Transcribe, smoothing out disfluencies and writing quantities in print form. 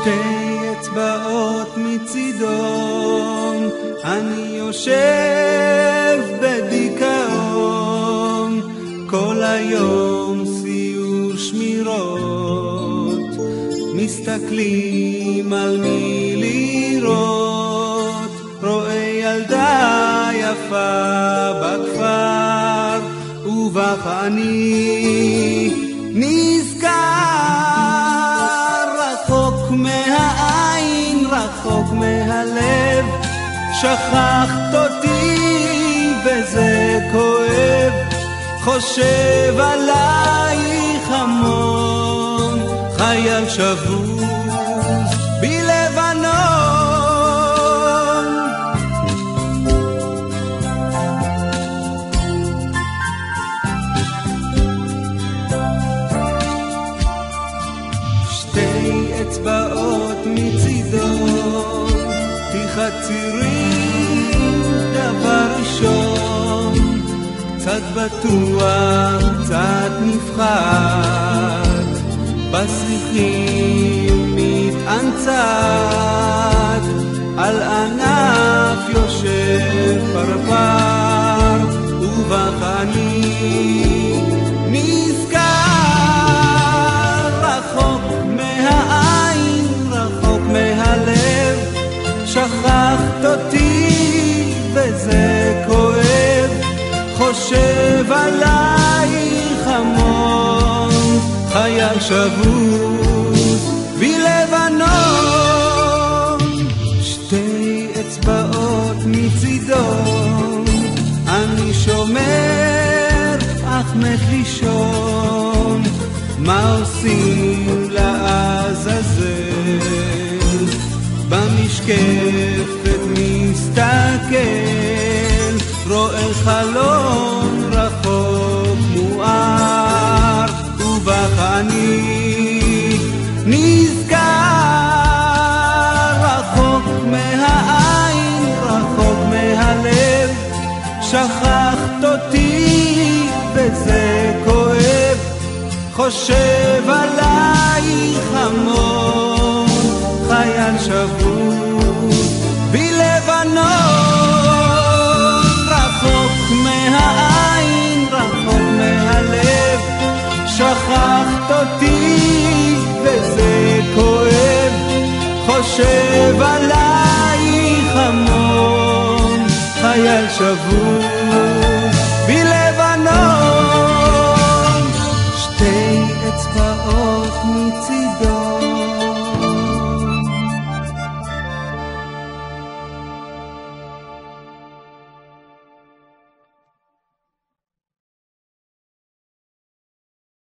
שתי אצבעות מצידון, אני יושב בדיכאון, כל היום סיור שמירות, מסתכלים על מי לראות, רואה ילדה יפה בכפר, ובך אני נזכר, רחוק מהעין, רחוק מהלב, שכחת אותי וזה כואב, חושב עלייך המון, חייל שבוז בלבנון. שתי אצבעות מצידון, תחצירים דבר ראשון, קצת בטוח, קצת נפחד, בסריחים מתענצת, על ענף יושב פרפר, ובך אני נזכר, רחוק מהעין, רחוק מהלב, שכחת אותי וזה כואב, חושב עלייך המון, חייל שבוז בלבנון. שתי אצבעות מצידון, אני שומר אך מת לישון, מה עושים לעזאזל, במשקפת מסתכל, רואה חלון רחוק מואר, ובך אני נזכר, רחוק מהעין, רחוק מהלב, שכחת אותי וזה כואב, חושב עלייך המון, חייל שבוז בלבנון. רחוק מהעין, רחוק מהלב, שכחת אותי וזה כואב, חושב עלייך המון, חייל שבוז